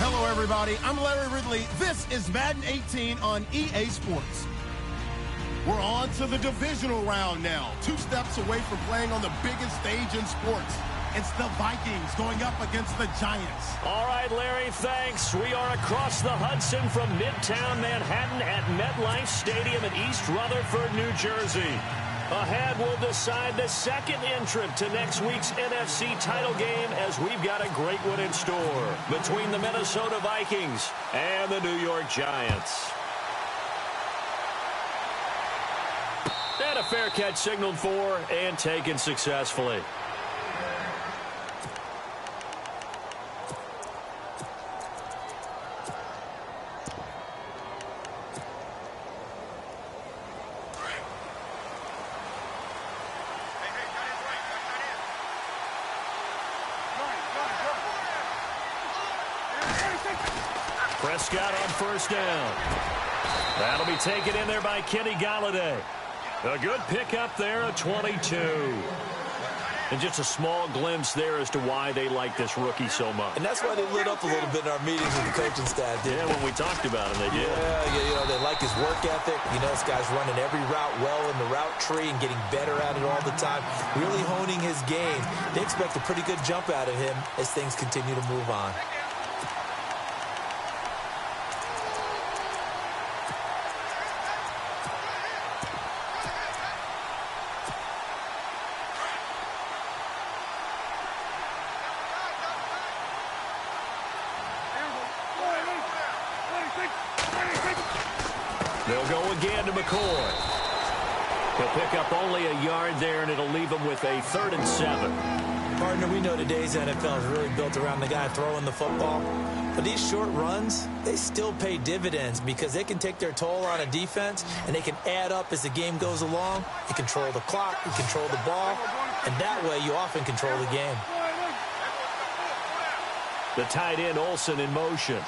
Hello, everybody. I'm Larry Ridley. This is Madden 18 on EA Sports. We're on to the divisional round now. 2 steps away from playing on the biggest stage in sports. It's the Vikings going up against the Giants. All right, Larry, thanks. We are across the Hudson from Midtown Manhattan at MetLife Stadium in East Rutherford, New Jersey. Ahead, we'll decide the second entrant to next week's NFC title game as we've got a great one in store between the Minnesota Vikings and the New York Giants. And a fair catch signaled for and taken successfully. Prescott on first down. That'll be taken in there by Kenny Golladay. A good pickup there, a 22. And just a small glimpse there as to why they like this rookie so much. And that's why they lit up a little bit in our meetings with the coaching staff. Yeah, when we talked about him, they did. Yeah, they like his work ethic. You know, this guy's running every route well in the route tree and getting better at it all the time, really honing his game. They expect a pretty good jump out of him as things continue to move on. They'll go again to McCoy. He'll pick up only a yard there, and it'll leave him with a 3rd and 7. Partner, we know today's NFL is really built around the guy throwing the football. But these short runs, they still pay dividends because they can take their toll on a defense, and they can add up as the game goes along. You control the clock, you control the ball, and that way you often control the game. The tight end, Olsen, in motion.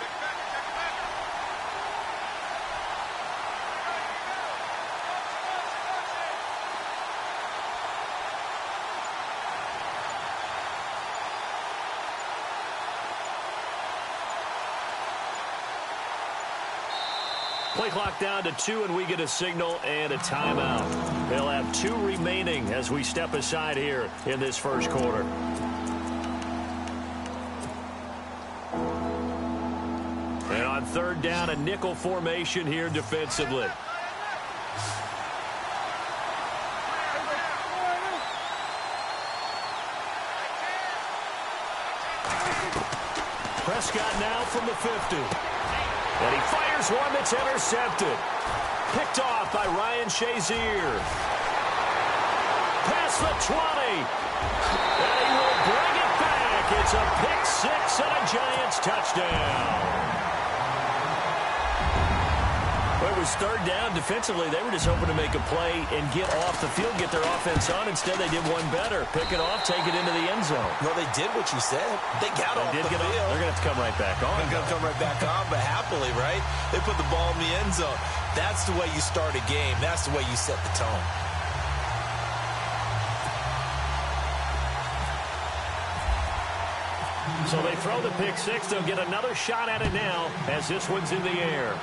Play clock down to 2, and we get a signal and a timeout. They'll have 2 remaining as we step aside here in this first quarter. And on 3rd down, a nickel formation here defensively. Prescott now from the 50. And he fires one that's intercepted. Picked off by Ryan Shazier. Past the 20. And he will bring it back. It's a pick 6 and a Giants touchdown. Well, it was 3rd down. Defensively, they were just hoping to make a play and get off the field, get their offense on. Instead, they did one better. Pick it off, take it into the end zone. Well, they did what you said. They got off the field. They're going to have to come right back on. They're going to come right back on, but happily, right? They put the ball in the end zone. That's the way you start a game. That's the way you set the tone. So they throw the pick 6. They'll get another shot at it now as this one's in the air.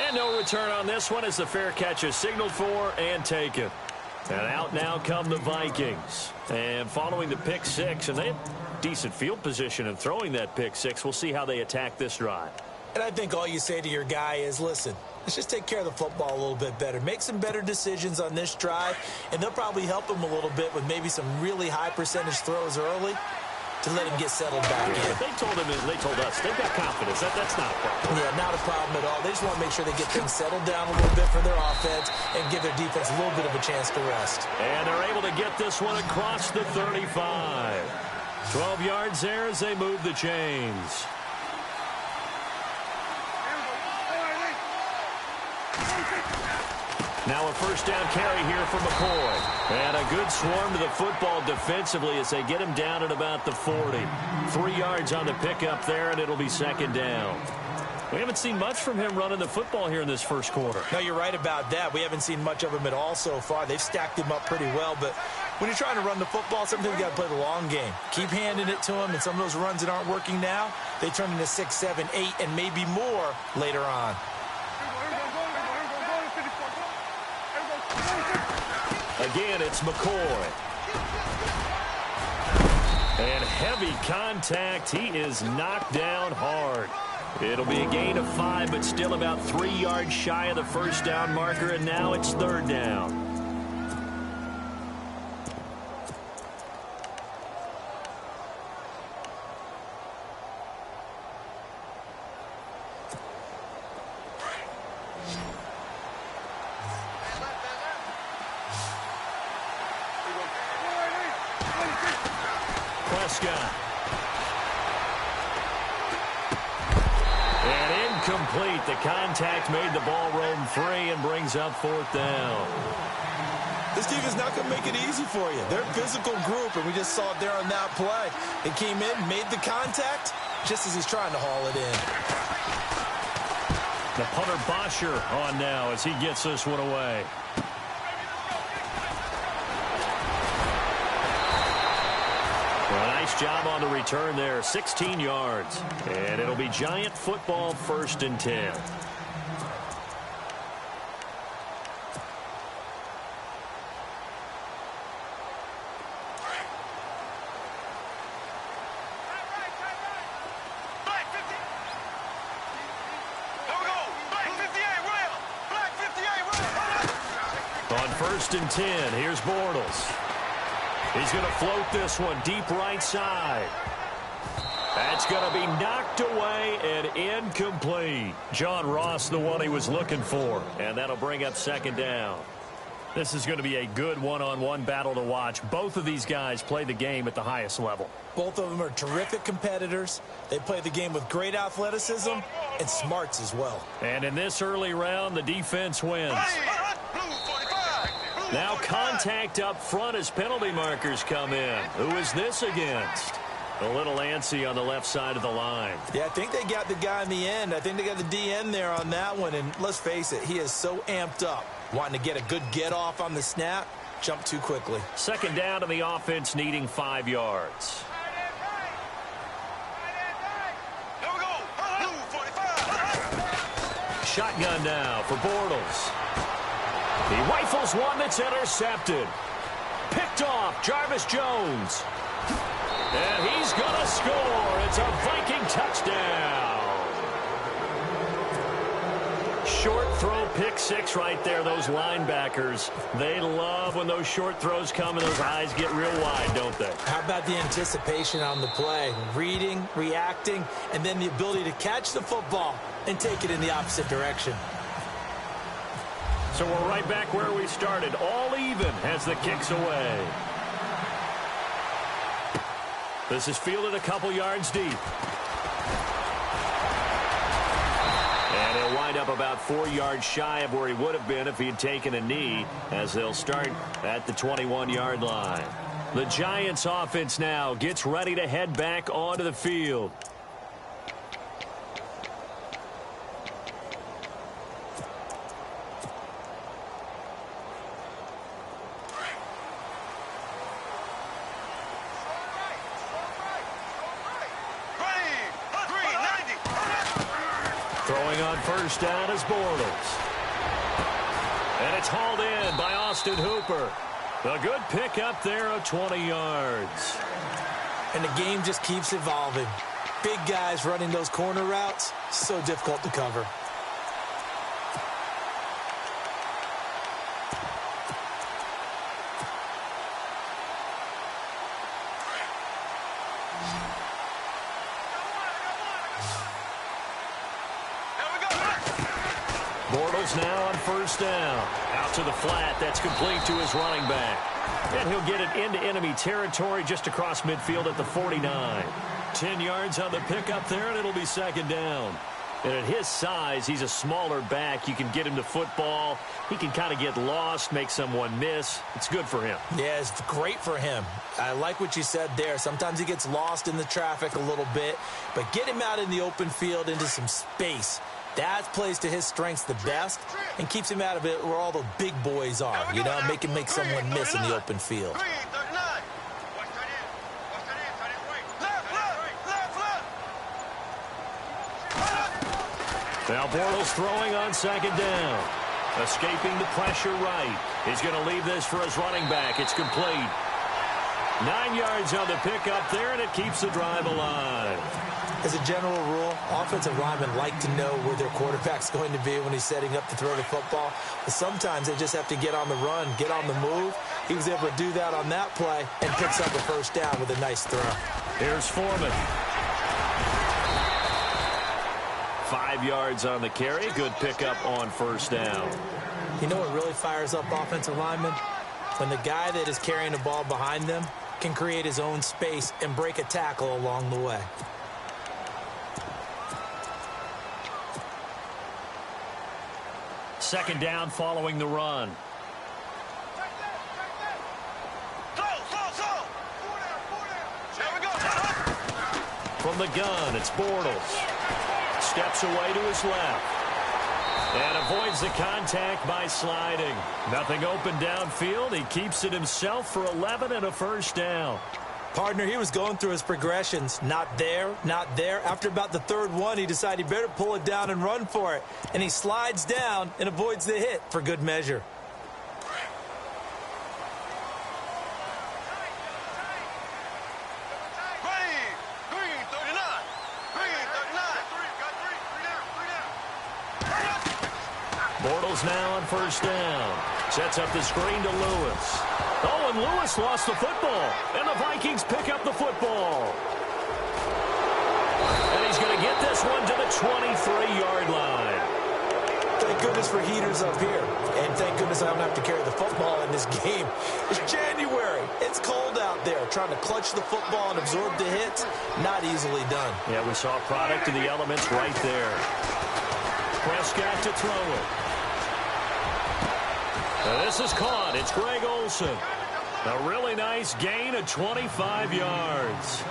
And no return on this one as the fair catch is signaled for and taken. And out now come the Vikings. And following the pick 6, and they have decent field position in throwing that pick 6. We'll see how they attack this drive. And I think all you say to your guy is, listen, let's just take care of the football a little bit better. Make some better decisions on this drive, and they'll probably help him a little bit with maybe some really high percentage throws early to let him get settled back in. They told us they've got confidence. That's not a problem. Yeah, not a problem at all. They just want to make sure they get things settled down a little bit for their offense and give their defense a little bit of a chance to rest. And they're able to get this one across the 35. 12 yards there as they move the chains. Now a first down carry here for McCoy. And a good swarm to the football defensively as they get him down at about the 40. 3 yards on the pickup there, and it'll be 2nd down. We haven't seen much from him running the football here in this first quarter. No, you're right about that. We haven't seen much of him at all so far. They've stacked him up pretty well, but When you're trying to run the football, sometimes you got to play the long game. Keep handing it to them, and some of those runs that aren't working now, they turn into 6, 7, 8, and maybe more later on. Again, it's McCoy. And heavy contact. He is knocked down hard. It'll be a gain of 5, but still about 3 yards shy of the first down marker, and now it's 3rd down. And incomplete. The contact made the ball roam free and brings up 4th down. This team is not going to make it easy for you. They're a physical group, and we just saw it there on that play. It came in, made the contact, just as he's trying to haul it in. The punter Bosher on now as he gets this one away. Well, nice job on the return there. 16 yards. And it'll be Giant football, 1st and 10. On 1st and 10, here's Bortles. He's going to float this one deep right side. That's going to be knocked away and incomplete. John Ross, the one he was looking for. And that'll bring up 2nd down. This is going to be a good one-on-one battle to watch. Both of these guys play the game at the highest level. Both of them are terrific competitors. They play the game with great athleticism and smarts as well. And in this early round, the defense wins. Now contact up front as penalty markers come in. Who is this against? A little antsy on the left side of the line. Yeah, I think they got the guy in the end. I think they got the DN there on that one. And let's face it, he is so amped up, wanting to get a good get-off on the snap, jump too quickly. 2nd down to the offense, needing 5 yards. Shotgun now for Bortles. He rifles one that's intercepted. Picked off, Jarvis Jones. And he's going to score. It's a Viking touchdown. Short throw, pick 6 right there. Those linebackers, they love when those short throws come and those eyes get real wide, don't they? How about the anticipation on the play? Reading, reacting, and then the ability to catch the football and take it in the opposite direction. So we're right back where we started. All even as the kick's away. This is fielded a couple yards deep. And he'll wind up about 4 yards shy of where he would have been if he had taken a knee, as they'll start at the 21-yard line. The Giants offense now gets ready to head back onto the field. Throwing on 1st down is Bortles. And it's hauled in by Austin Hooper. A good pick up there of 20 yards. And the game just keeps evolving. Big guys running those corner routes, so difficult to cover. Bortles now on 1st down. Out to the flat. That's complete to his running back. And he'll get it into enemy territory just across midfield at the 49. 10 yards on the pickup there, and it'll be 2nd down. And at his size, he's a smaller back. You can get him to football. He can kind of get lost, make someone miss. It's good for him. Yeah, it's great for him. I like what you said there. Sometimes he gets lost in the traffic a little bit, but get him out in the open field into some space. That plays to his strengths the best and keeps him out of it where all the big boys are, you know, make him make someone miss in the open field. Now Bortles throwing on second down. Escaping the pressure right. He's going to leave this for his running back. It's complete. 9 yards on the pickup there, and it keeps the drive alive. As a general rule, offensive linemen like to know where their quarterback's going to be when he's setting up to throw the football. But sometimes they just have to get on the run, get on the move. He was able to do that on that play and picks up a first down with a nice throw. Here's Foreman. 5 yards on the carry. Good pickup on first down. You know what really fires up offensive linemen? When the guy that is carrying the ball behind them can create his own space and break a tackle along the way. Second down following the run. From the gun, it's Bortles. Steps away to his left. And avoids the contact by sliding. Nothing open downfield. He keeps it himself for 11 and a first down. Partner, he was going through his progressions. Not there, not there. After about the third one, he decided he better pull it down and run for it. And he slides down and avoids the hit for good measure. Bortles now on first down. Sets up the screen to Lewis. Oh, and Lewis lost the football. And the Vikings pick up the football. And he's going to get this one to the 23-yard line. Thank goodness for heaters up here. And thank goodness I don't have to carry the football in this game. It's January. It's cold out there. Trying to clutch the football and absorb the hits, not easily done. Yeah, we saw a product of the elements right there. Prescott to throw it. This is caught. It's Greg Olsen. A really nice gain of 25 yards.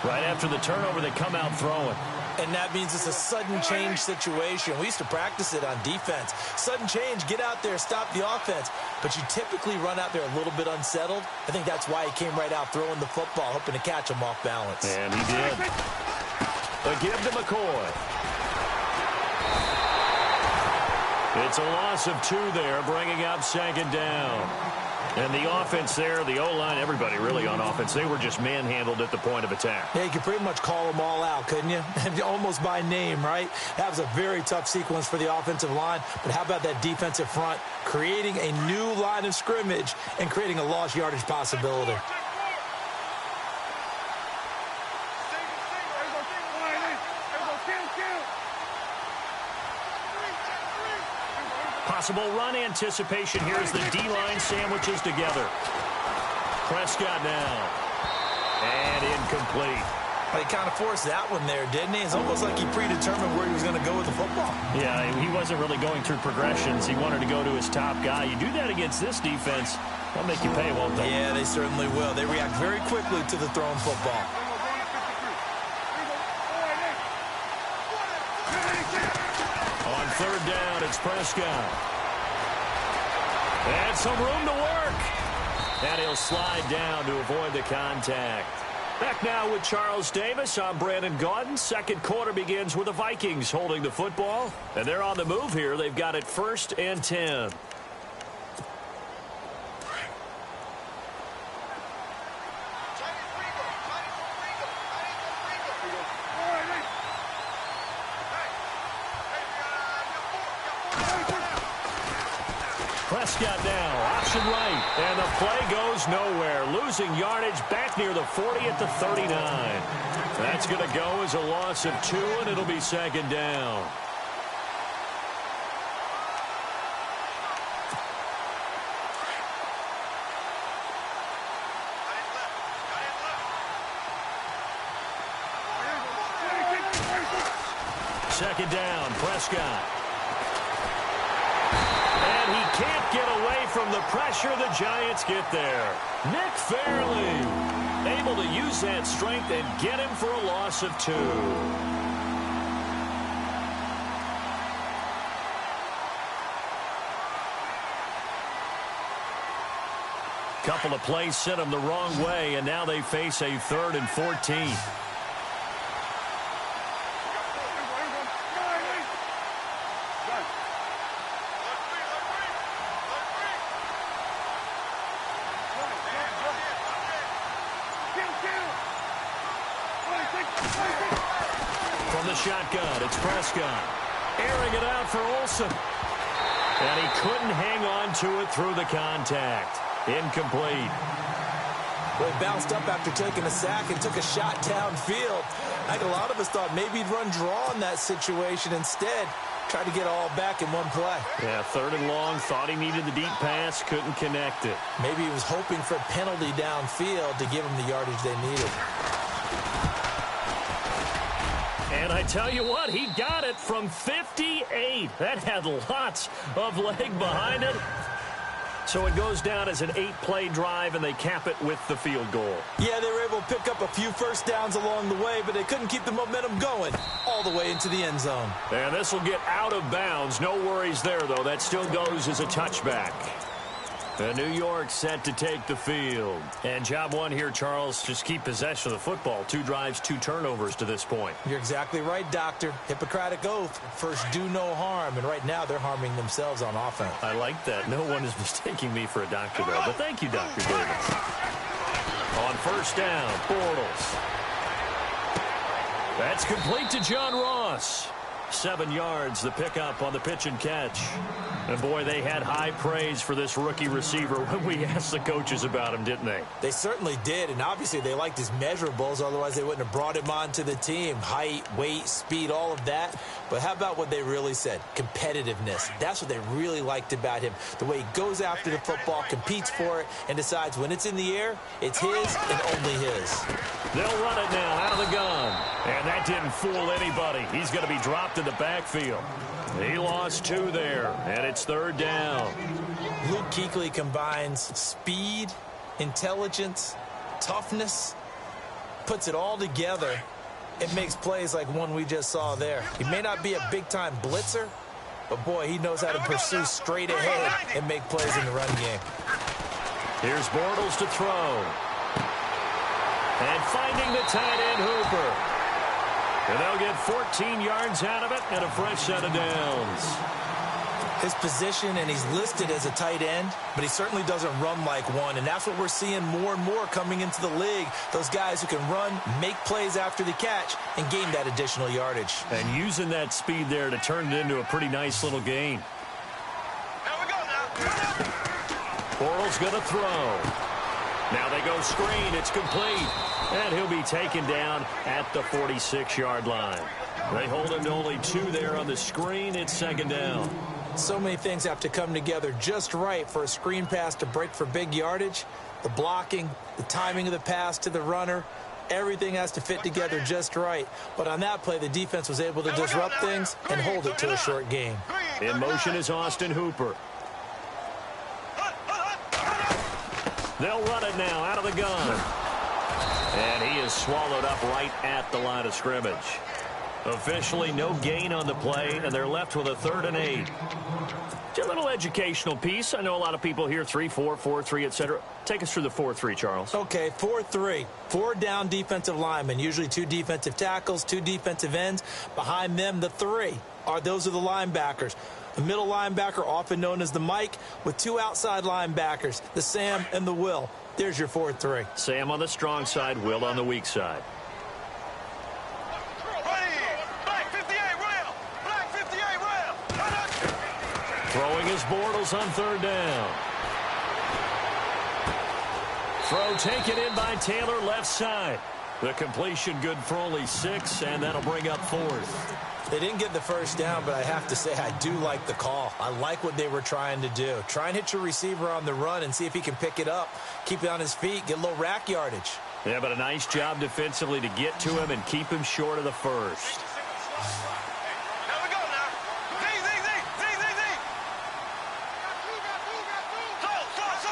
Right after the turnover, they come out throwing. And that means it's a sudden change situation. We used to practice it on defense. Sudden change, get out there, stop the offense. But you typically run out there a little bit unsettled. I think that's why he came right out throwing the football, hoping to catch him off balance. And he did. A give to McCoy. It's a loss of 2 there, bringing up second down. And the offense there, the O-line, everybody really on offense, they were just manhandled at the point of attack. Yeah, you could pretty much call them all out, couldn't you? Almost by name, right? That was a very tough sequence for the offensive line. But how about that defensive front creating a new line of scrimmage and creating a lost yardage possibility? Possible run anticipation here as the D-line sandwiches together. Prescott now. And incomplete. Well, he kind of forced that one there, didn't he? It's almost like he predetermined where he was going to go with the football. Yeah, he wasn't really going through progressions. He wanted to go to his top guy. You do that against this defense, they'll make you pay, won't they? Yeah, they certainly will. They react very quickly to the thrown football. On third down, it's Prescott. And some room to work. And he'll slide down to avoid the contact. Back now with Charles Davis. I'm Brandon Gaudin. Second quarter begins with the Vikings holding the football. And they're on the move here. They've got it 1st and 10. Prescott now, option right, and the play goes nowhere. Losing yardage back near the 40 at the 39. That's going to go as a loss of 2, and it'll be second down. Second down, Prescott. And he can't get away from the pressure. The Giants get there. Nick Fairley able to use that strength and get him for a loss of 2. Couple of plays sent them the wrong way, and now they face a 3rd and 14. From the shotgun, it's Prescott. Airing it out for Olsen. And he couldn't hang on to it through the contact. Incomplete. Well, he bounced up after taking a sack and took a shot downfield. I think a lot of us thought maybe he'd run draw in that situation. Instead, tried to get it all back in one play. Yeah, 3rd and long. Thought he needed the deep pass. Couldn't connect it. Maybe he was hoping for a penalty downfield to give him the yardage they needed. And I tell you what, he got it from 58. That had lots of leg behind it. So it goes down as an 8-play drive, and they cap it with the field goal. Yeah, they were able to pick up a few first downs along the way, but they couldn't keep the momentum going all the way into the end zone. And this will get out of bounds. No worries there, though. That still goes as a touchback. And New York set to take the field. And job one here, Charles, just keep possession of the football. 2 drives, 2 turnovers to this point. You're exactly right, Doctor. Hippocratic oath. First, do no harm. And right now, they're harming themselves on offense. I like that. No one is mistaking me for a doctor, though. But thank you, Dr. Davis. On first down, Bortles. That's complete to John Ross. 7 yards, the pickup on the pitch and catch. And boy, they had high praise for this rookie receiver when we asked the coaches about him, didn't they? They certainly did, and obviously they liked his measurables, otherwise they wouldn't have brought him onto the team. Height, weight, speed, all of that. But how about what they really said? Competitiveness. That's what they really liked about him. The way he goes after the football, competes for it, and decides when it's in the air, it's his and only his. They'll run it now out of the gun. And that didn't fool anybody. He's going to be dropped in the backfield. He lost 2 there, and it's 3rd down. Luke Kuechly combines speed, intelligence, toughness, puts it all together. It makes plays like one we just saw there. He may not be a big-time blitzer, but boy, he knows how to pursue straight ahead and make plays in the run game. Here's Bortles to throw. And finding the tight end, Hooper. And they'll get 14 yards out of it and a fresh set of downs. His position, and he's listed as a tight end, but he certainly doesn't run like one, and that's what we're seeing more and more coming into the league. Those guys who can run, make plays after the catch, and gain that additional yardage. And using that speed there to turn it into a pretty nice little gain. Here we go now. Bortles going to throw. Now they go screen. It's complete. And he'll be taken down at the 46-yard line. They hold him to only 2 there on the screen. It's 2nd down. So many things have to come together just right for a screen pass to break for big yardage. The blocking, the timing of the pass to the runner, everything has to fit together just right. But on that play, the defense was able to disrupt things and hold it to a short gain. In motion is Austin Hooper. They'll run it now out of the gun. And he is swallowed up right at the line of scrimmage. Officially no gain on the play, and they're left with a 3rd and 8. It's a little educational piece. I know a lot of people hear 3-4, 4-3, etc. Take us through the 4-3, Charles. Okay, 4-3. 4 down defensive linemen, usually 2 defensive tackles, 2 defensive ends. Behind them, the 3. Those are the linebackers. The middle linebacker, often known as the Mike, with 2 outside linebackers, the Sam and the Will. There's your 4-3. Sam on the strong side, Will on the weak side. Black 58 rail. Black 58 rail. Throwing his Bortles on 3rd down. Throw taken in by Taylor left side. The completion good for only 6, and that'll bring up 4th. They didn't get the first down, but I have to say I do like the call. I like what they were trying to do. Try and hit your receiver on the run and see if he can pick it up. Keep it on his feet, get a little rack yardage. Yeah, but a nice job defensively to get to him and keep him short of the first. Here we go now. Z. So.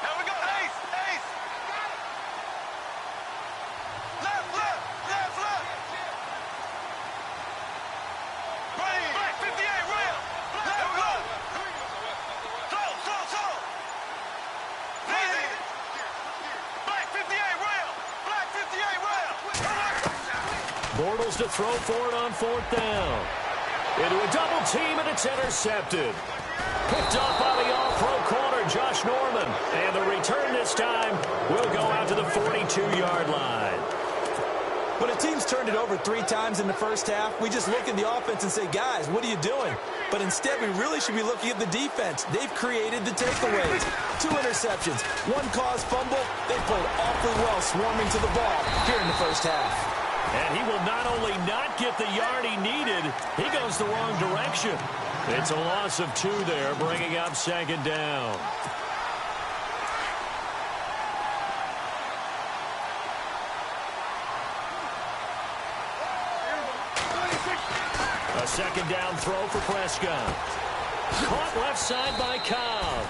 Here we go. Ace. Left. Black 58 rail. Here we go. So. Black 58 rail. Black 58 rail. Bortles to throw for it on 4th down. Into a double team, and it's intercepted. Picked off by the all-pro corner, Josh Norman. And the return this time will go out to the 42-yard line. When a team's turned it over 3 times in the first half, we just look at the offense and say, guys, what are you doing? But instead, we really should be looking at the defense. They've created the takeaways. 2 interceptions, 1 caused fumble. They played awfully well swarming to the ball here in the first half. And he will not only not get the yard he needed, he goes the wrong direction. It's a loss of 2 there, bringing up second down. A second down throw for Prescott. Caught left side by Cobb.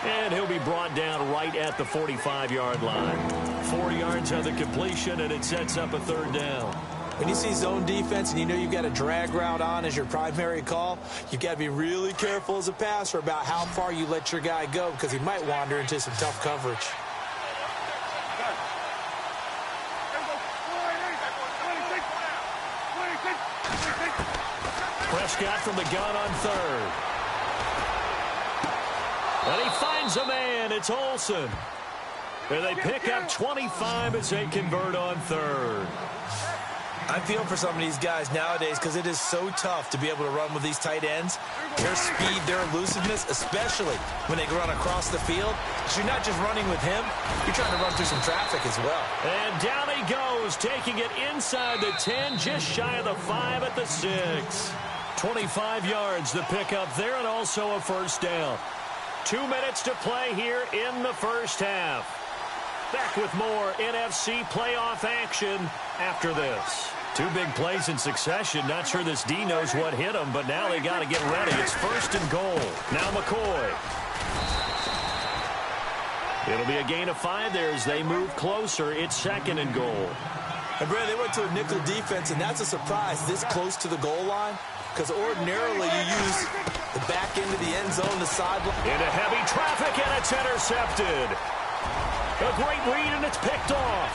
And he'll be brought down right at the 45-yard line. 4 yards on the completion, and it sets up a third down. When you see zone defense and you know you've got a drag route on as your primary call, you've got to be really careful as a passer about how far you let your guy go because he might wander into some tough coverage. Prescott from the gun on third. And he finds a man. It's Olsen. And they pick up 25 as they convert on third. I feel for some of these guys nowadays because it is so tough to be able to run with these tight ends. Their speed, their elusiveness, especially when they run across the field. Because you're not just running with him, you're trying to run through some traffic as well. And down he goes, taking it inside the 10, just shy of the 5 at the 6. 25 yards the pickup there, and also a first down. 2 minutes to play here in the first half. Back with more NFC playoff action after this. 2 big plays in succession. Not sure this D knows what hit him, but now they got to get ready. It's first and goal. Now McCoy. It'll be a gain of 5 there as they move closer. It's second and goal. And Brad, they went to a nickel defense, and that's a surprise this close to the goal line. Because ordinarily you use the back end of the end zone, the sideline. Into heavy traffic, and it's intercepted. A great read, and it's picked off.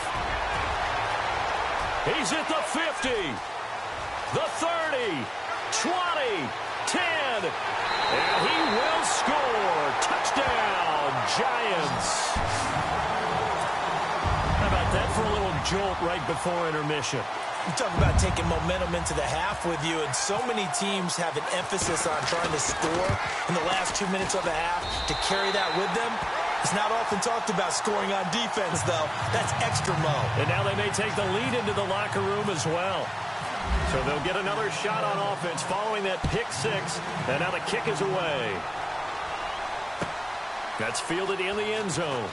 He's at the 50, the 30, 20, 10, and he will score. Touchdown, Giants. How about that for a little jolt right before intermission? You talk about taking momentum into the half with you, and so many teams have an emphasis on trying to score in the last 2 minutes of the half to carry that with them. It's not often talked about scoring on defense, though. That's extra mo. And now they may take the lead into the locker room as well. So they'll get another shot on offense following that pick 6, and now the kick is away. That's fielded in the end zone.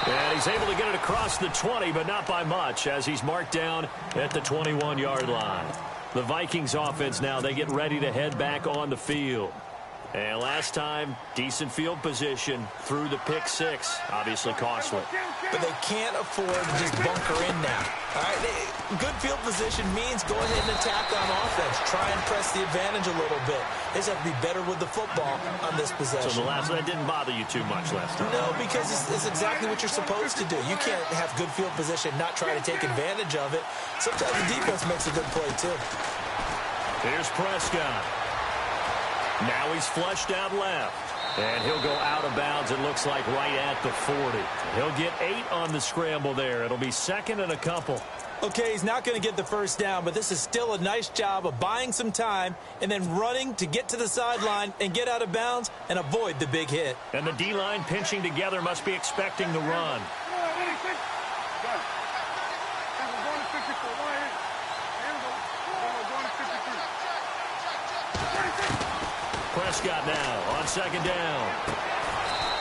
And he's able to get it across the 20, but not by much, as he's marked down at the 21-yard line. The Vikings offense now, they get ready to head back on the field. And last time, decent field position through the pick 6. Obviously costly. But they can't afford to just bunker in now. All right, good field position means go ahead and attack on offense. Try and press the advantage a little bit. They just have to be better with the football on this possession. So that didn't bother you too much last time? No, because it's exactly what you're supposed to do. You can't have good field position, not try to take advantage of it. Sometimes the defense makes a good play, too. Here's Prescott. Now he's flushed out left. And he'll go out of bounds, it looks like, right at the 40. He'll get 8 on the scramble there. It'll be second and a couple. Okay, he's not going to get the first down, but this is still a nice job of buying some time and then running to get to the sideline and get out of bounds and avoid the big hit. And the D-line pinching together must be expecting the run. Prescott now on second down.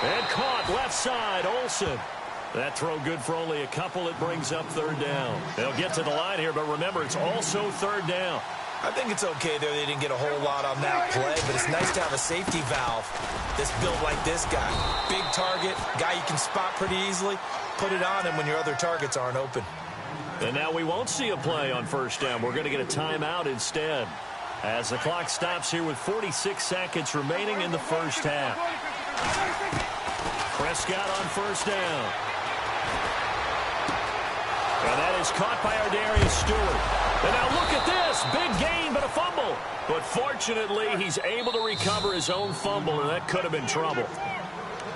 And caught left side, Olsen. That throw good for only a couple. It brings up third down. They'll get to the line here, but remember, it's also third down. I think it's okay there. They didn't get a whole lot on that play, but it's nice to have a safety valve that's built like this guy. Big target, guy you can spot pretty easily. Put it on him when your other targets aren't open. And now we won't see a play on first down. We're going to get a timeout instead, as the clock stops here with 46 seconds remaining in the first half. Prescott on first down. And that is caught by our Darius Stewart. And now look at this. Big gain, but a fumble. But fortunately, he's able to recover his own fumble, and that could have been trouble.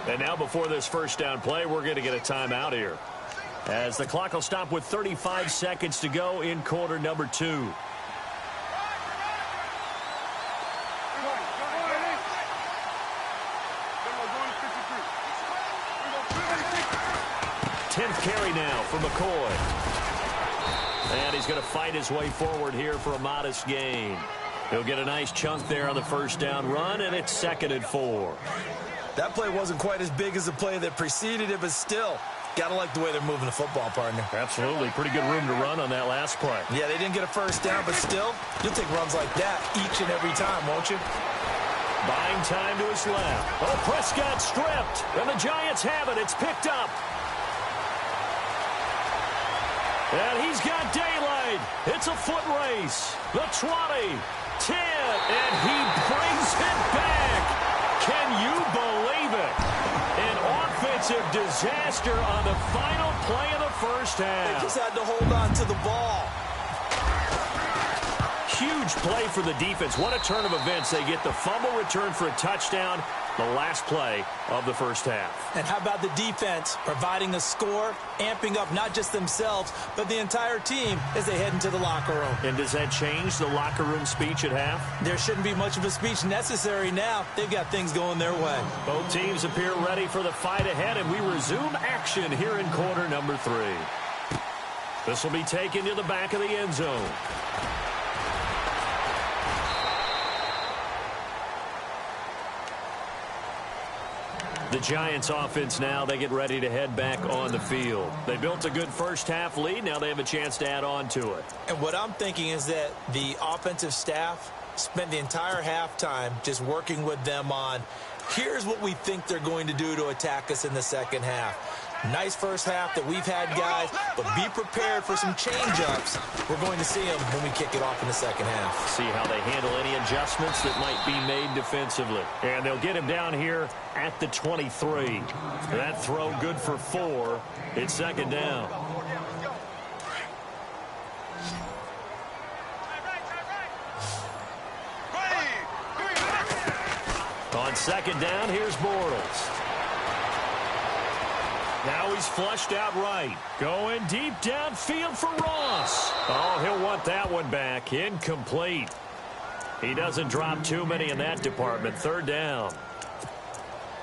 And now before this first down play, we're going to get a timeout here. as the clock will stop with 35 seconds to go in quarter number 2. 10th carry now for McCoy. And he's going to fight his way forward here for a modest gain. He'll get a nice chunk there on the first down run, and it's 2nd and 4. That play wasn't quite as big as the play that preceded it, but still, got to like the way they're moving the football, partner. Absolutely. Pretty good room to run on that last play. Yeah, they didn't get a first down, but still, you'll take runs like that each and every time, won't you? Buying time to his left. Oh, Prescott stripped, and the Giants have it. It's picked up. And he's got daylight. It's a foot race. The 20, 10, and he brings it back. Can you believe it? An offensive disaster on the final play of the first half. They just had to hold on to the ball. Huge play for the defense. What a turn of events. They get the fumble return for a touchdown, the last play of the first half. And how about the defense providing a score, amping up not just themselves, but the entire team as they head into the locker room. And does that change the locker room speech at half? There shouldn't be much of a speech necessary now. They've got things going their way. Both teams appear ready for the fight ahead, and we resume action here in quarter number 3. This will be taken to the back of the end zone. The Giants offense now, they get ready to head back on the field. They built a good first half lead. Now they have a chance to add on to it. And what I'm thinking is that the offensive staff spent the entire halftime just working with them on, here's what we think they're going to do to attack us in the second half. Nice first half that we've had, guys, but be prepared for some change-ups. We're going to see them when we kick it off in the second half. See how they handle any adjustments that might be made defensively. And they'll get him down here at the 23. That throw good for 4. It's 2nd down. On 2nd down, here's Bortles. Now he's flushed out right. Going deep downfield for Ross. Oh, he'll want that one back. Incomplete. He doesn't drop too many in that department. 3rd down.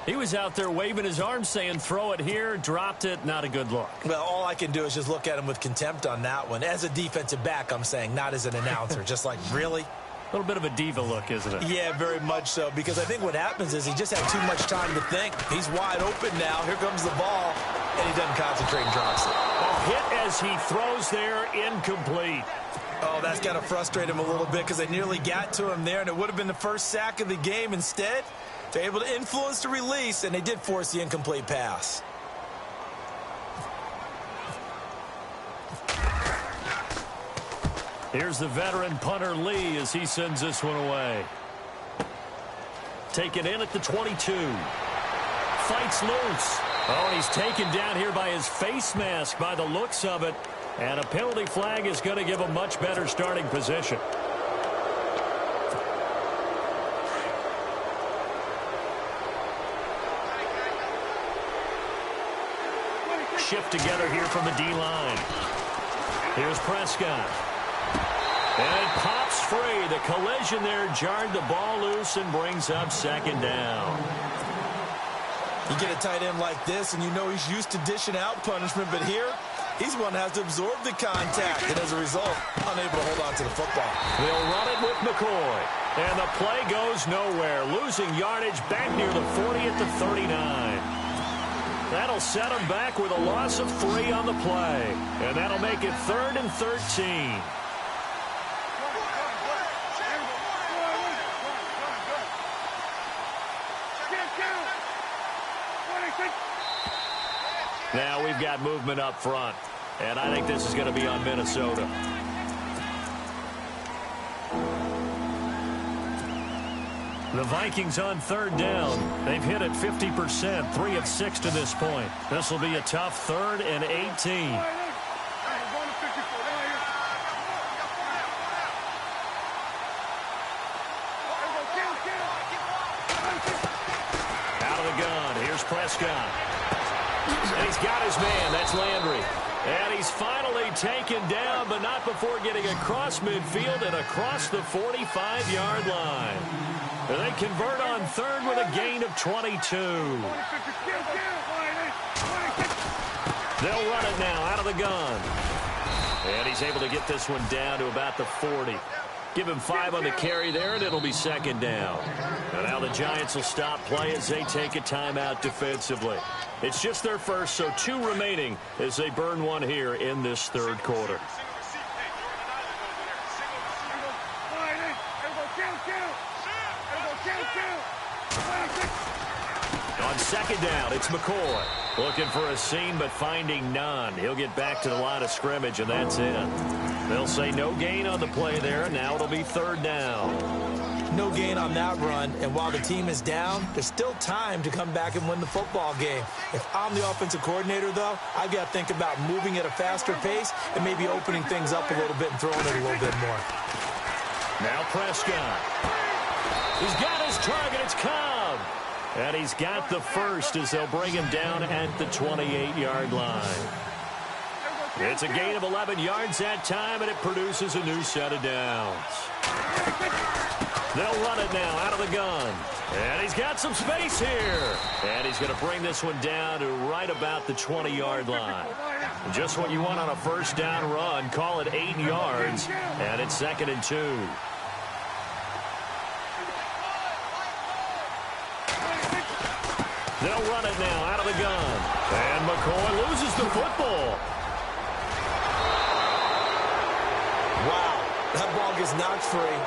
He was out there waving his arms saying, throw it here, dropped it. Not a good look. Well, all I can do is just look at him with contempt on that one. As a defensive back, I'm saying, not as an announcer. Just like, really? A little bit of a diva look, isn't it? Yeah, very much so, because I think what happens is he just had too much time to think. He's wide open now. Here comes the ball, and he doesn't concentrate and drops it. A hit as he throws there, incomplete. Oh, that's got to frustrate him a little bit because they nearly got to him there, and it would have been the first sack of the game. Instead, they're able to influence the release, and they did force the incomplete pass. Here's the veteran punter Lee as he sends this one away. Taken in at the 22. Fights loose. Oh, he's taken down here by his face mask by the looks of it. And a penalty flag is going to give a much better starting position. Shift together here from the D-line. Here's Prescott. And it pops free. The collision there jarred the ball loose and brings up 2nd down. You get a tight end like this, and you know he's used to dishing out punishment, but here, he's one that has to absorb the contact, and as a result, unable to hold on to the football. They'll run it with McCoy. And the play goes nowhere. Losing yardage back near the 40 at the 39. That'll set him back with a loss of 3 on the play. And that'll make it 3rd and 13. Now we've got movement up front. And I think this is going to be on Minnesota. The Vikings on 3rd down. They've hit it 50%, 3 of 6 to this point. This will be a tough 3rd and 18. Out of the gun. Here's Prescott. And he's got his man. That's Landry. And he's finally taken down, but not before getting across midfield and across the 45-yard line. And they convert on third with a gain of 22. They'll run it now out of the gun. And he's able to get this one down to about the 40. Give him 5 on the carry there, and it'll be second down. And now the Giants will stop play as they take a timeout defensively. It's just their first, so 2 remaining as they burn one here in this third quarter. On second down, it's McCoy. Looking for a seam, but finding none. He'll get back to the line of scrimmage, and that's it. They'll say no gain on the play there, and now it'll be third down. No gain on that run, and while the team is down, there's still time to come back and win the football game. If I'm the offensive coordinator, though, I've got to think about moving at a faster pace and maybe opening things up a little bit and throwing it a little bit more. Now Prescott. He's got his target. It's Cobb. And he's got the first as they'll bring him down at the 28-yard line. It's a gain of 11 yards that time, and it produces a new set of downs. They'll run it now out of the gun. And he's got some space here. And he's going to bring this one down to right about the 20-yard line. Just what you want on a first down run. Call it 8 yards, and it's 2nd and 2. They'll run it now out of the gun. And McCoy loses the football. Wow, that ball gets knocked free,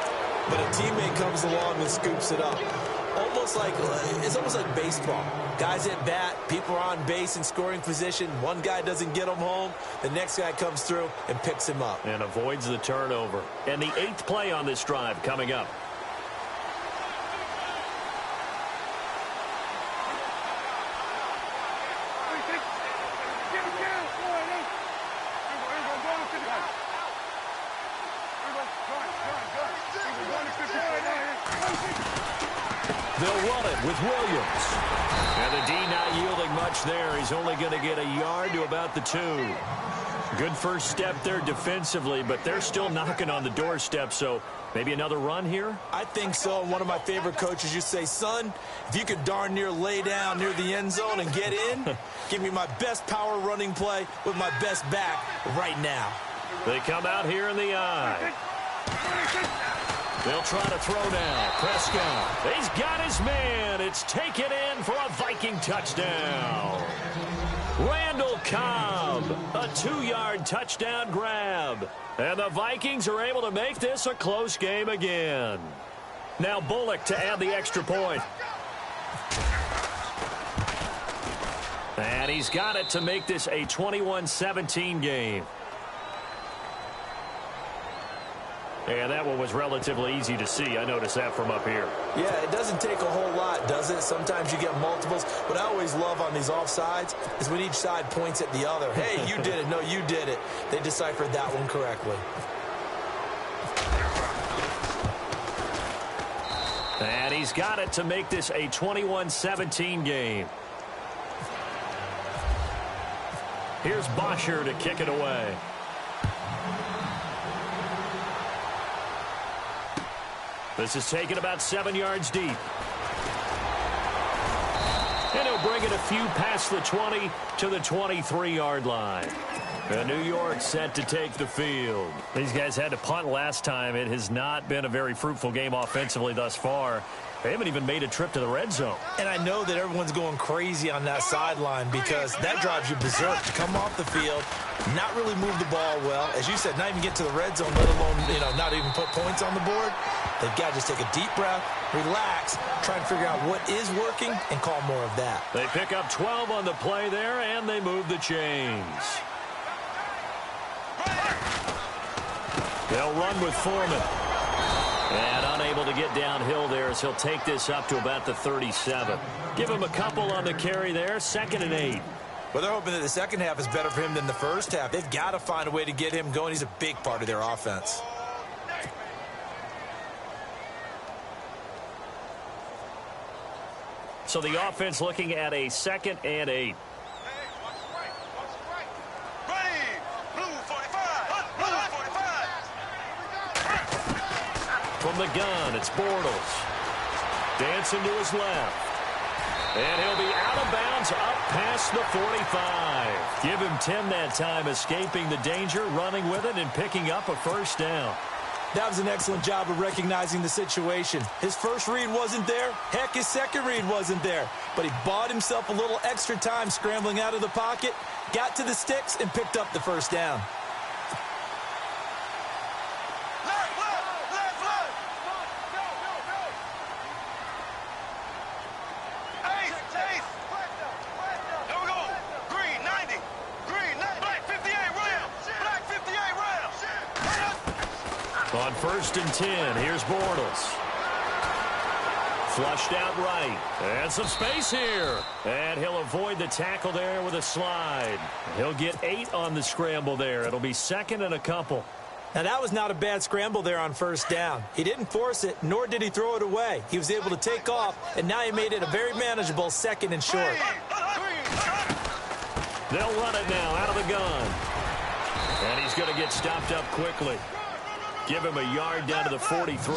but a teammate comes along and scoops it up. It's almost like baseball. Guys at bat, people are on base in scoring position. One guy doesn't get him home. The next guy comes through and picks him up. And avoids the turnover. And the 8th play on this drive coming up. They'll run it with Williams. And the D not yielding much there. He's only going to get a yard to about the 2. Good first step there defensively, but they're still knocking on the doorstep, so maybe another run here? I think so. One of my favorite coaches used to say, son, if you could darn near lay down near the end zone and get in, give me my best power running play with my best back right now. They come out here in the eye. They'll try to throw now. Prescott. He's got his man. It's taken in for a Viking touchdown. Randall Cobb. A 2-yard touchdown grab. And the Vikings are able to make this a close game again. Now Bullock to add the extra point. And he's got it to make this a 21-17 game. And that one was relatively easy to see. I noticed that from up here. Yeah, it doesn't take a whole lot, does it? Sometimes you get multiples. What I always love on these offsides is when each side points at the other. Hey, you did it. No, you did it. They deciphered that one correctly. And he's got it to make this a 21-17 game. Here's Bosher to kick it away. This is taken about 7 yards deep. And he'll bring it a few past the 20 to the 23-yard line. And New York set to take the field. These guys had to punt last time. It has not been a very fruitful game offensively thus far. They haven't even made a trip to the red zone. And I know that everyone's going crazy on that sideline because that drives you berserk to come off the field, not really move the ball well. As you said, not even get to the red zone, let alone, not even put points on the board. They've got to just take a deep breath, relax, try and figure out what is working, and call more of that. They pick up 12 on the play there, and they move the chains. They'll run with Foreman. And unable to get downhill there as he'll take this up to about the 37. Give him a couple on the carry there, 2nd and 8. Well, they're hoping that the second half is better for him than the first half. They've got to find a way to get him going. He's a big part of their offense. So the offense looking at a 2nd and 8. Ready. From the gun, it's Bortles. Dancing to his left. And he'll be out of bounds up past the 45. Give him 10 that time, escaping the danger, running with it, and picking up a first down. That was an excellent job of recognizing the situation. His first read wasn't there. Heck, his second read wasn't there. But he bought himself a little extra time scrambling out of the pocket, got to the sticks, and picked up the first down. On 1st and 10, here's Bortles. Flushed out right. And some space here. And he'll avoid the tackle there with a slide. He'll get 8 on the scramble there. It'll be 2nd and a couple. Now, that was not a bad scramble there on 1st down. He didn't force it, nor did he throw it away. He was able to take off, and now he made it a very manageable 2nd and short. They'll run it now out of the gun. And he's going to get stopped up quickly. Give him a yard down to the 43.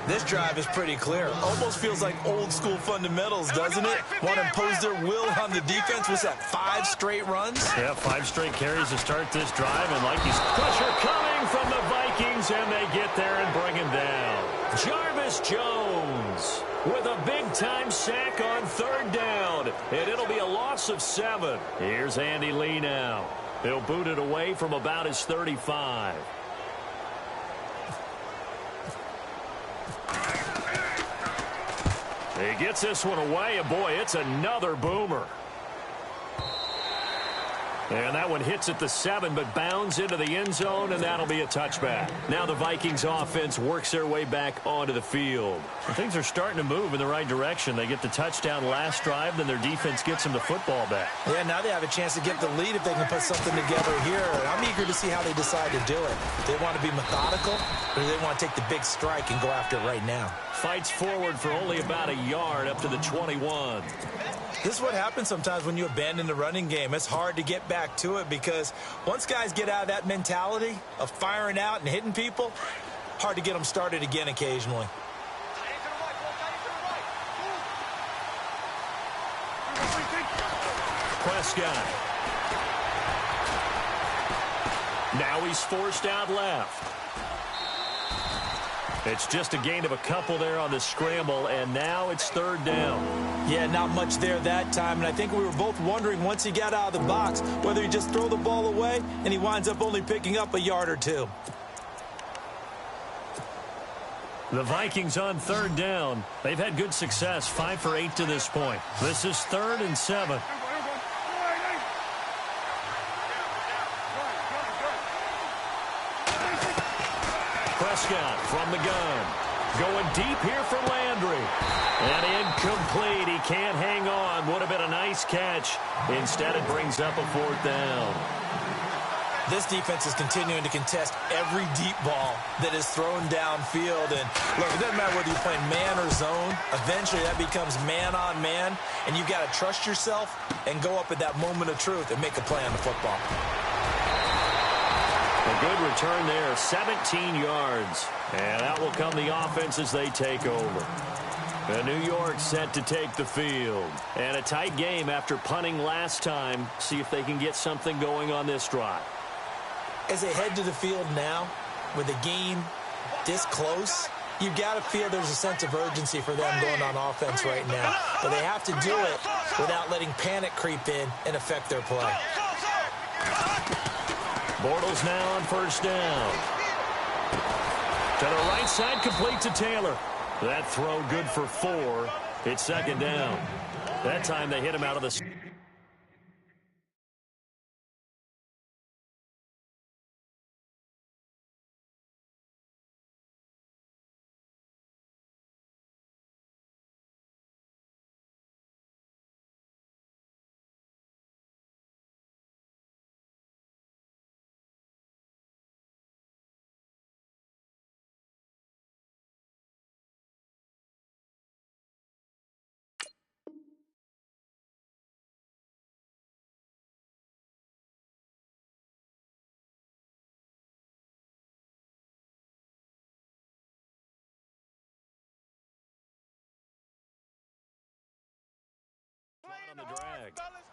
This drive is pretty clear. Almost feels like old school fundamentals, doesn't it? Want to impose their will on the defense. Was that 5 straight runs? Yeah, 5 straight carries to start this drive. And like he's pressure coming from the Vikings, and they get there and bring him down. Jarvis Jones with a big-time sack on 3rd down. And it'll be a loss of 7. Here's Andy Lee now. He'll boot it away from about his 35. He gets this one away, and boy, it's another boomer. And that one hits at the 7, but bounds into the end zone, and that'll be a touchback. Now the Vikings offense works their way back onto the field. And things are starting to move in the right direction. They get the touchdown last drive, then their defense gets them the football back. Yeah, now they have a chance to get the lead if they can put something together here. I'm eager to see how they decide to do it. Do they want to be methodical, or do they want to take the big strike and go after it right now? Fights forward for only about a yard up to the 21. This is what happens sometimes when you abandon the running game. It's hard to get back to it because once guys get out of that mentality of firing out and hitting people, hard to get them started again occasionally. Prescott. Now he's forced out left. It's just a gain of a couple there on the scramble, and now it's 3rd down. Yeah, not much there that time, and I think we were both wondering once he got out of the box whether he'd just throw the ball away, and he winds up only picking up a yard or 2. The Vikings on 3rd down. They've had good success, 5 for 8 to this point. This is 3rd and 7. Prescott from the gun. Going deep here for Landry. And incomplete. He can't hang on. Would have been a nice catch. Instead, it brings up a 4th down. This defense is continuing to contest every deep ball that is thrown downfield. And look, it doesn't matter whether you're playing man or zone. Eventually, that becomes man on man. And you've got to trust yourself and go up at that moment of truth and make a play on the football. A good return there, 17 yards. And out will come the offense as they take over. And New York set to take the field. And a tight game after punting last time. See if they can get something going on this drive. As they head to the field now, with the game this close, you've got to feel there's a sense of urgency for them going on offense right now. But they have to do it without letting panic creep in and affect their play. Bortles now on 1st down. To the right side, complete to Taylor. That throw good for 4. It's 2nd down. That time they hit him out of the...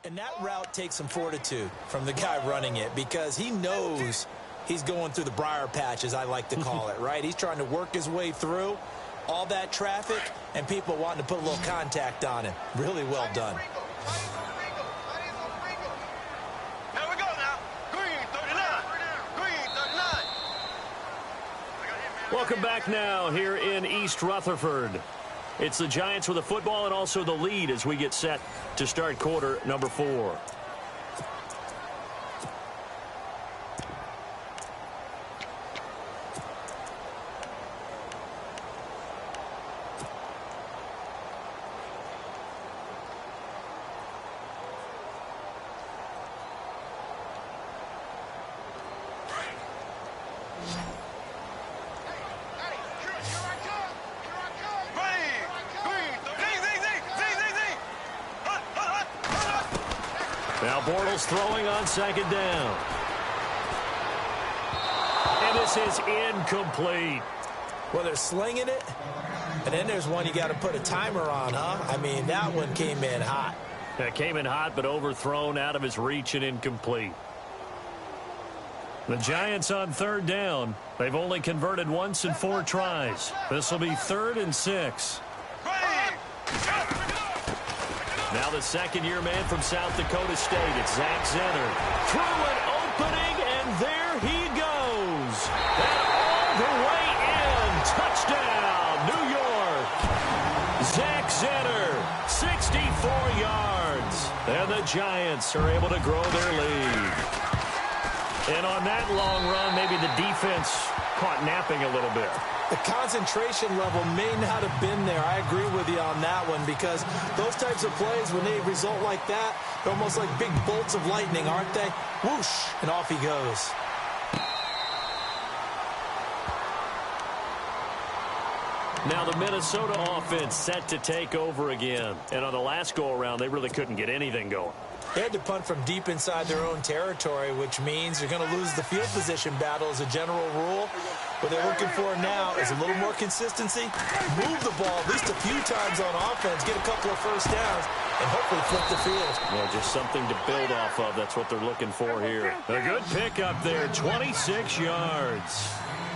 And that route takes some fortitude from the guy running it because he knows he's going through the briar patch, as I like to call it, right? He's trying to work his way through all that traffic and people wanting to put a little contact on him. Really well done. Here we go now. Green 39. Green 39. Welcome back now here in East Rutherford. It's the Giants with the football and also the lead as we get set to start quarter number 4. Now Bortles throwing on second down. And this is incomplete. Well, they're slinging it, and then there's one you got to put a timer on, huh? I mean, that one came in hot. That came in hot, but overthrown, out of his reach and incomplete. The Giants on third down. They've only converted once in 4 tries. This will be 3rd and 6. Now the second-year man from South Dakota State, it's Zach Zenner. Through an opening, and there he goes. And all the way in. Touchdown, New York. Zach Zenner, 64 yards. And the Giants are able to grow their lead. And on that long run, maybe the defense caught napping a little bit. The concentration level may not have been there. I agree with you on that one because those types of plays, when they result like that, they're almost like big bolts of lightning, aren't they? Whoosh, and off he goes. Now the Minnesota offense set to take over again. And on the last go-around, they really couldn't get anything going. They had to punt from deep inside their own territory, which means you're going to lose the field position battle as a general rule. What they're looking for now is a little more consistency, move the ball at least a few times on offense, get a couple of first downs, and hopefully flip the field. Well, just something to build off of. That's what they're looking for here. A good pickup there, 26 yards.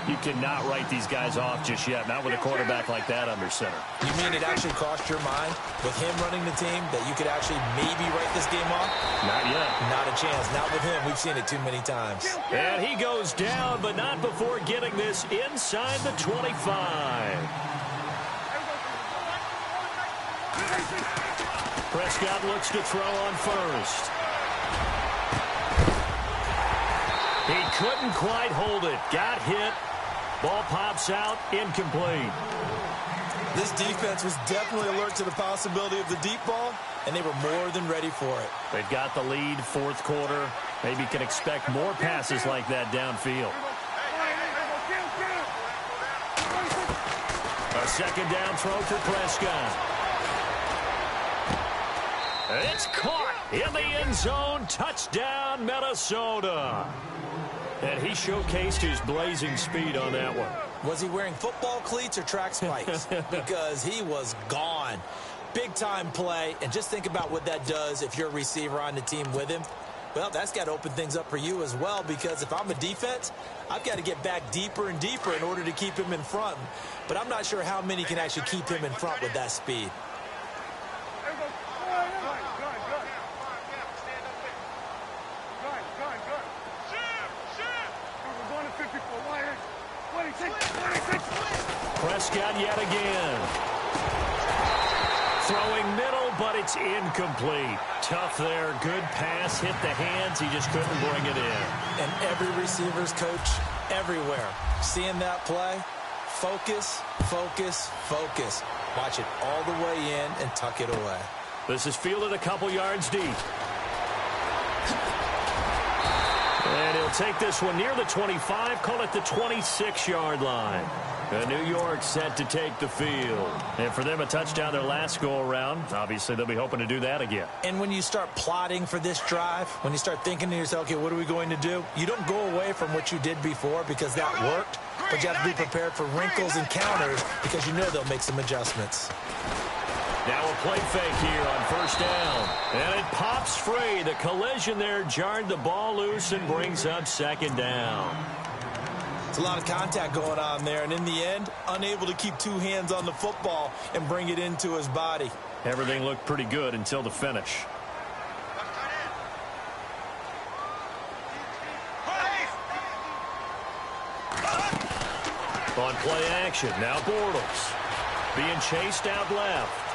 You cannot write these guys off just yet, not with a quarterback like that under center. You mean it actually crossed your mind with him running the team that you could actually maybe write this game off? Not yet. Not a chance. Not with him. We've seen it too many times. And he goes down, but not before getting this inside the 25. Prescott looks to throw on first. He couldn't quite hold it. Got hit. Ball pops out, incomplete. This defense was definitely alert to the possibility of the deep ball, and they were more than ready for it. They've got the lead, 4th quarter. Maybe can expect more passes like that downfield. A second down throw for Prescott. It's caught in the end zone. Touchdown, Minnesota. And he showcased his blazing speed on that one. Was he wearing football cleats or track spikes? Because he was gone. Big-time play. And just think about what that does if you're a receiver on the team with him. Well, that's got to open things up for you as well, because if I'm a defense, I've got to get back deeper and deeper in order to keep him in front. But I'm not sure how many can actually keep him in front with that speed. Prescott yet again. Throwing middle, but it's incomplete. Tough there. Good pass. Hit the hands. He just couldn't bring it in. And every receiver's coach everywhere, seeing that play, focus, focus, focus. Watch it all the way in and tuck it away. This is fielded a couple yards deep. And he'll take this one near the 25, call it the 26-yard line. And New York set to take the field. And for them, a touchdown their last go-around. Obviously, they'll be hoping to do that again. And when you start plotting for this drive, when you start thinking to yourself, okay, what are we going to do? You don't go away from what you did before because that worked, but you have to be prepared for wrinkles and counters because you know they'll make some adjustments. Now a play fake here on first down. And it pops free. The collision there jarred the ball loose and brings up second down. It's a lot of contact going on there, and in the end, unable to keep two hands on the football and bring it into his body. Everything looked pretty good until the finish. On play action, now Bortles. Being chased out left.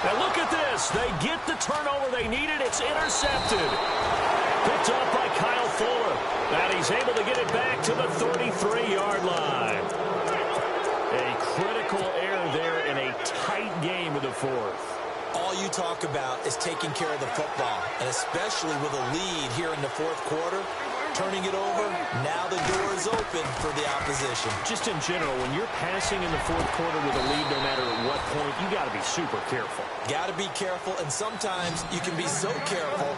Now look at this. They get the turnover they needed. It's intercepted. Picked up by Kyle Fuller. And he's able to get it back to the 33-yard line. A critical error there in a tight game of the fourth. All you talk about is taking care of the football, and especially with a lead here in the fourth quarter, turning it over, now the door is open for the opposition. Just in general, when you're passing in the fourth quarter with a lead, no matter at what point, you got to be super careful. Got to be careful, and sometimes you can be so careful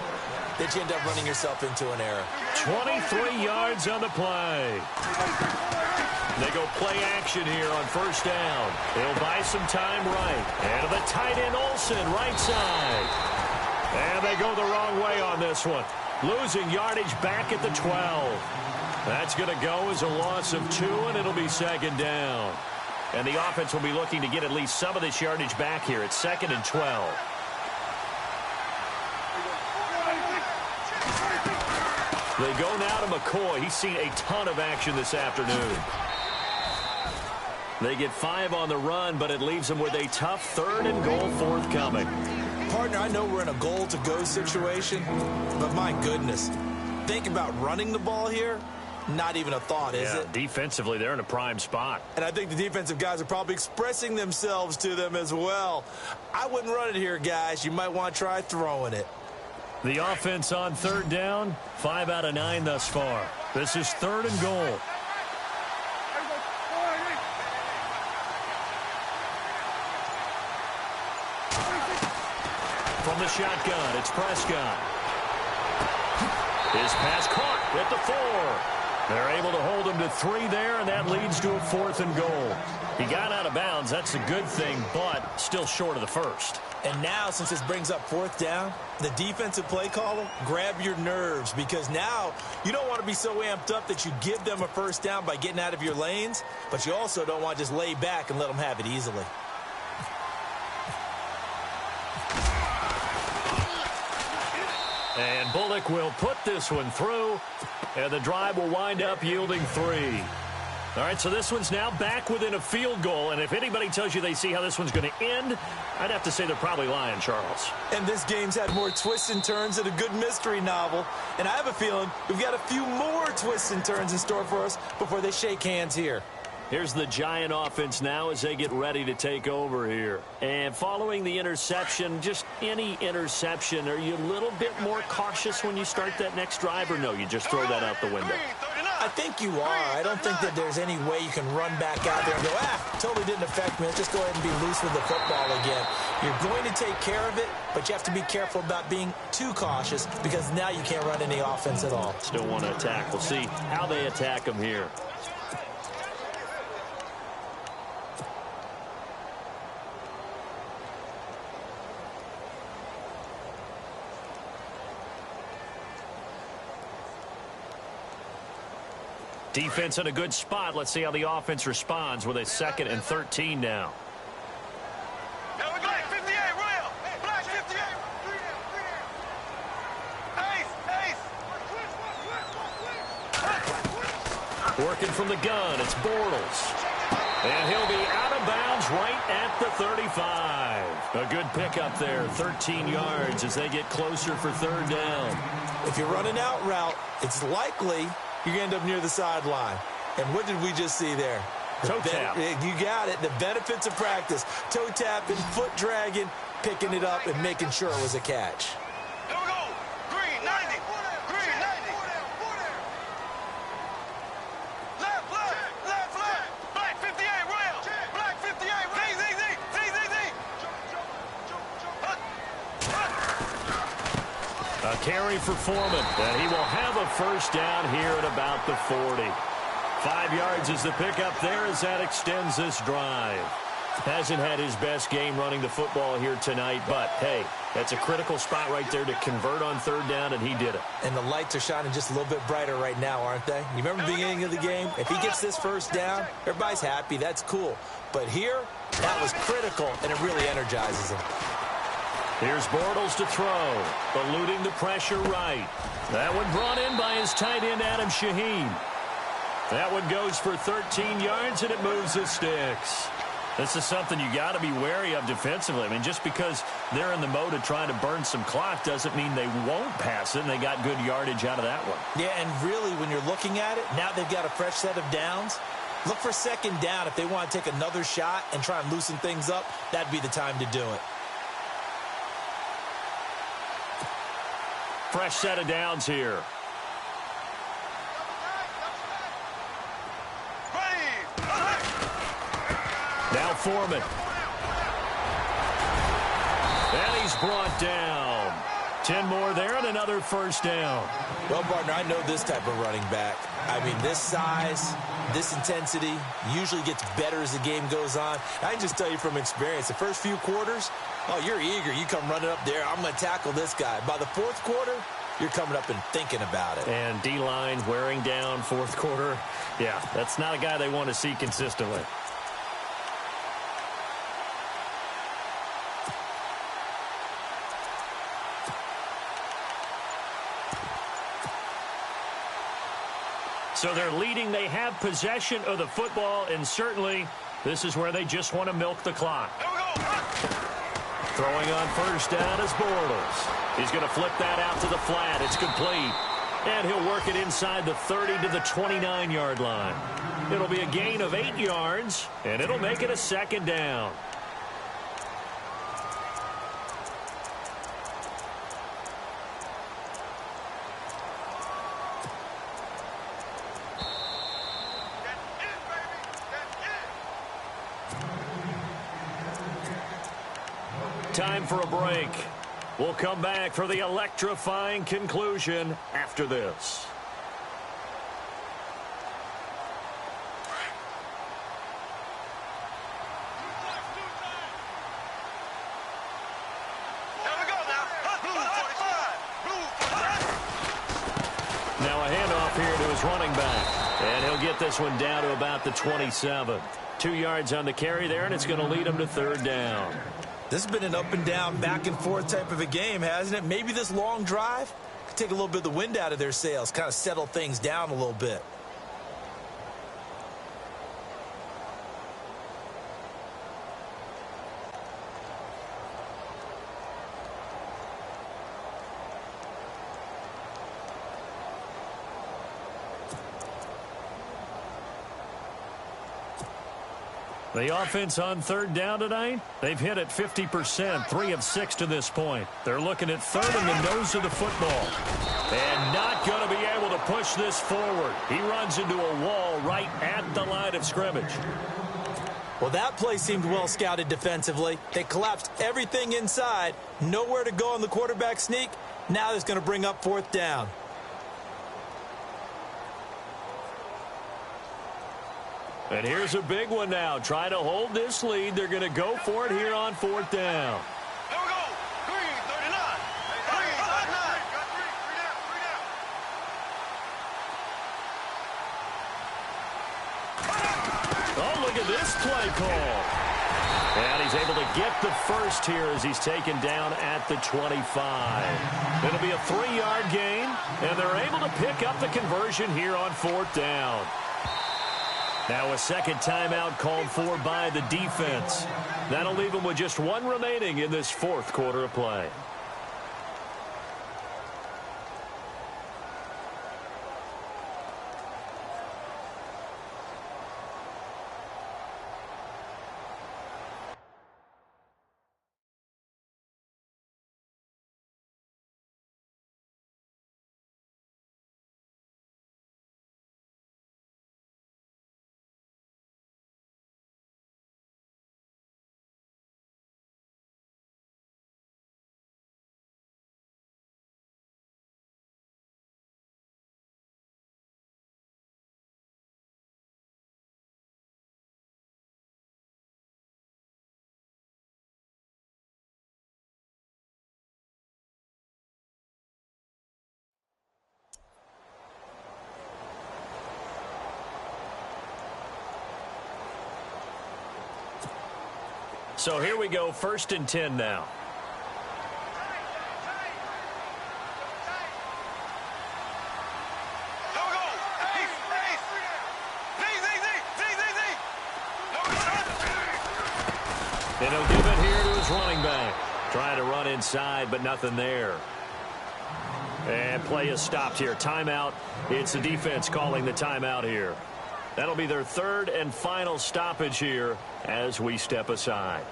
that you end up running yourself into an error. 23 yards on the play. They go play action here on first down. They'll buy some time right. And the tight end Olsen, right side. And they go the wrong way on this one. Losing yardage back at the 12. That's going to go as a loss of 2, and it'll be second down. And the offense will be looking to get at least some of this yardage back here at 2nd and 12. They go now to McCoy. He's seen a ton of action this afternoon. They get 5 on the run, but it leaves them with a tough 3rd and goal forthcoming. Partner, I know we're in a goal-to-go situation, but my goodness, think about running the ball here. Not even a thought, is it? Defensively, they're in a prime spot. And I think the defensive guys are probably expressing themselves to them as well. I wouldn't run it here, guys. You might want to try throwing it. The offense on 3rd down, 5 out of 9 thus far. This is 3rd and goal. From the shotgun, it's Prescott. His pass caught at the 4. They're able to hold him to 3 there, and that leads to a 4th and goal. He got out of bounds. That's a good thing, but still short of the first. And now, since this brings up 4th down, the defensive play caller, grab your nerves, because now you don't want to be so amped up that you give them a first down by getting out of your lanes, but you also don't want to just lay back and let them have it easily. And Bullock will put this one through, and the drive will wind up yielding 3. All right, so this one's now back within a field goal, and if anybody tells you they see how this one's going to end, I'd have to say they're probably lying, Charles. And this game's had more twists and turns than a good mystery novel, and I have a feeling we've got a few more twists and turns in store for us before they shake hands here. Here's the Giant offense now as they get ready to take over here. And following the interception, just any interception, are you a little bit more cautious when you start that next drive, or no, you just throw that out the window? I think you are. I don't think that there's any way you can run back out there and go, totally didn't affect me. Let's just go ahead and be loose with the football again. You're going to take care of it, but you have to be careful about being too cautious because now you can't run any offense at all. Still want to attack. We'll see how they attack them here. Defense in a good spot. Let's see how the offense responds with a 2nd and 13 now. Now we got 58, Royal. Black 58. Ace. Working from the gun, it's Bortles. And he'll be out of bounds right at the 35. A good pickup there, 13 yards as they get closer for 3rd down. If you run an out route, it's likely you're going to end up near the sideline. And what did we just see there? Toe tap. You got it. The benefits of practice. Toe tapping, foot dragging, picking it up, and making sure it was a catch. Here we go. Green 90. Green 90. Left. Black 58, Royal. Black 58, Z. A carry for Foreman, and he will have a first down here at about the 40. 5 yards is the pickup there as that extends this drive. Hasn't had his best game running the football here tonight, but, hey, that's a critical spot right there to convert on third down, and he did it. And the lights are shining just a little bit brighter right now, aren't they? You remember the beginning of the game? If he gets this first down, everybody's happy. That's cool. But here, that was critical, and it really energizes him. Here's Bortles to throw, eluding the pressure right. That one brought in by his tight end, Adam Shaheen. That one goes for 13 yards, and it moves the sticks. This is something you got to be wary of defensively. I mean, just because they're in the mode of trying to burn some clock doesn't mean they won't pass it, and they got good yardage out of that one. Yeah, and really, when you're looking at it, now they've got a fresh set of downs. Look for second down. If they want to take another shot and try and loosen things up, that'd be the time to do it. Fresh set of downs here. Now Foreman. And he's brought down. 10 more there and another first down. Well, partner, I know this type of running back. I mean, this size, this intensity usually gets better as the game goes on. I can just tell you from experience, the first few quarters, oh, you're eager. You come running up there. I'm going to tackle this guy. By the fourth quarter, you're coming up and thinking about it. And D-line wearing down fourth quarter. Yeah, that's not a guy they want to see consistently. So they're leading. They have possession of the football, and certainly this is where they just want to milk the clock. Throwing on first down is Bortles. He's going to flip that out to the flat. It's complete. And he'll work it inside the 30 to the 29-yard line. It'll be a gain of 8 yards, and it'll make it a second down. Time for a break. We'll come back for the electrifying conclusion after this. Now a handoff here to his running back. And he'll get this one down to about the 27. 2 yards on the carry there, and it's going to lead him to third down. This has been an up and down, back and forth type of a game, hasn't it? Maybe this long drive could take a little bit of the wind out of their sails, kind of settle things down a little bit. The offense on third down tonight, they've hit it 50%, 3 of 6 to this point. They're looking at third in the nose of the football. And not going to be able to push this forward. He runs into a wall right at the line of scrimmage. Well, that play seemed well scouted defensively. They collapsed everything inside. Nowhere to go on the quarterback sneak. Now it's going to bring up fourth down. And here's a big one now. Trying to hold this lead. They're going to go for it here on fourth down. There we go. Green, 39. Green, 39. Oh, look at this play call. And he's able to get the first here as he's taken down at the 25. It'll be a 3-yard gain, and they're able to pick up the conversion here on fourth down. Now a second timeout called for by the defense. That'll leave them with just 1 remaining in this fourth quarter of play. So here we go, 1st and 10 now. And he'll give it here to his running back. Trying to run inside, but nothing there. And play is stopped here. Timeout. It's the defense calling the timeout here. That'll be their 3rd and final stoppage here as we step aside.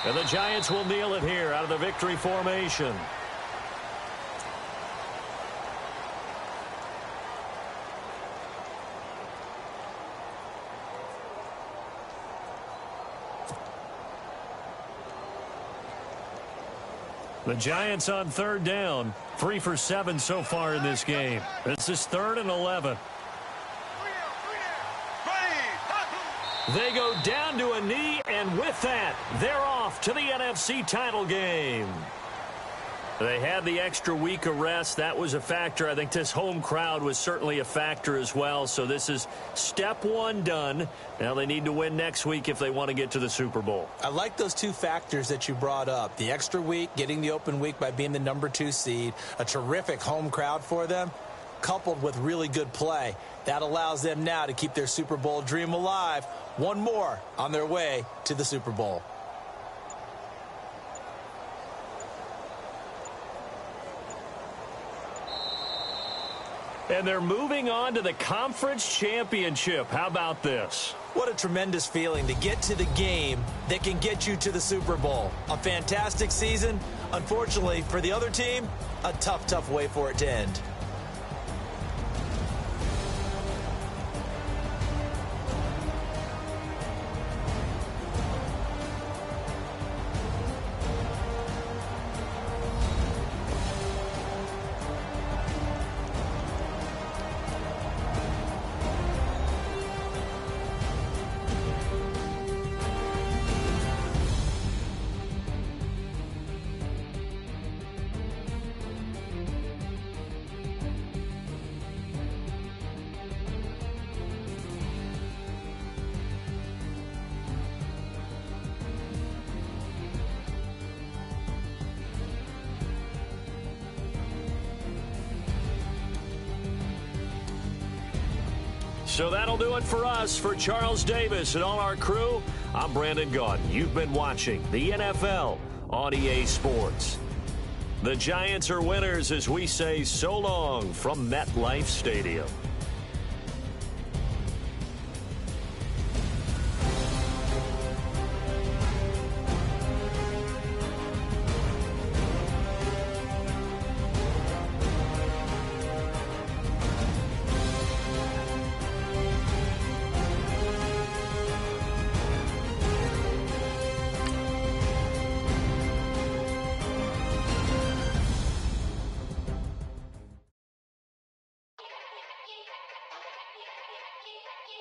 And the Giants will kneel it here out of the victory formation. The Giants on 3rd down, 3 for 7 so far in this game. This is 3rd and 11. They go down to a knee, and with that, they're off to the NFC title game. They had the extra week of rest. That was a factor. I think this home crowd was certainly a factor as well. So this is step 1 done. Now they need to win next week if they want to get to the Super Bowl. I like those 2 factors that you brought up. The extra week, getting the open week by being the number 2 seed, a terrific home crowd for them, coupled with really good play. That allows them now to keep their Super Bowl dream alive. One more on their way to the Super Bowl. And they're moving on to the conference championship. How about this? What a tremendous feeling to get to the game that can get you to the Super Bowl. A fantastic season. Unfortunately, for the other team, a tough way for it to end. So that'll do it for us. For Charles Davis and all our crew, I'm Brandon Gaudin. You've been watching the NFL on EA Sports. The Giants are winners as we say so long from MetLife Stadium.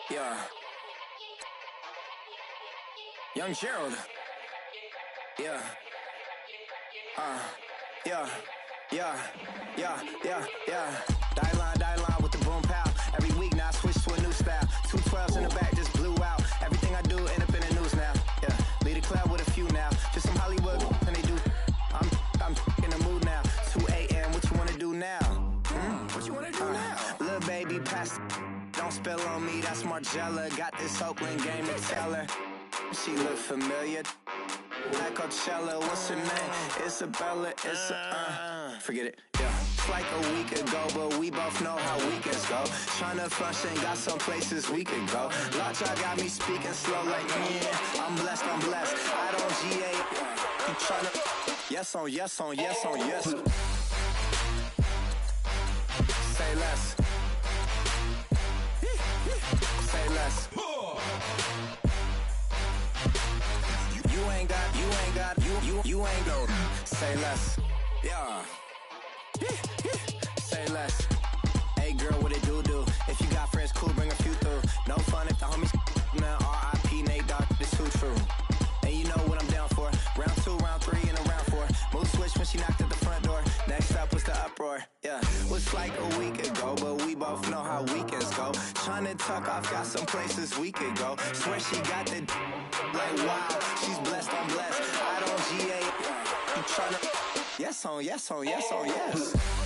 Yeah. Young Gerald. Yeah. Yeah. Die line with the boom pow. Every week now I switch to a new style. 212s in the back just blew out. Everything I do end up in the news now. Yeah. Lead a club with a few now. Just some Hollywood and they do. I'm in the mood now. 2 a.m. What you wanna do now? What you wanna do now? Little baby pass. Don't spill on me, that's Margella. Got this Oakland game to tell her. She look familiar. Like Coachella, what's her name? Isabella, forget it, yeah. It's like a week ago, but we both know how weekends go. Tryna function, got some places we could go. Lot y'all got me speaking slow like, yeah. I'm blessed. I don't GA. You tryna, yes on yes. Say less. Say less. You ain't got, say less. Yeah. Say less. Hey girl, what it do? If you got friends, cool, bring a few through. No fun if the homies now. uproar. Yeah, was like a week ago, but we both know how weekends go. Tryna tuck off, got some places we could go. Swear she got the like wow, she's blessed, I'm blessed. I don't GA. You tryna yes on yes on yes on yes.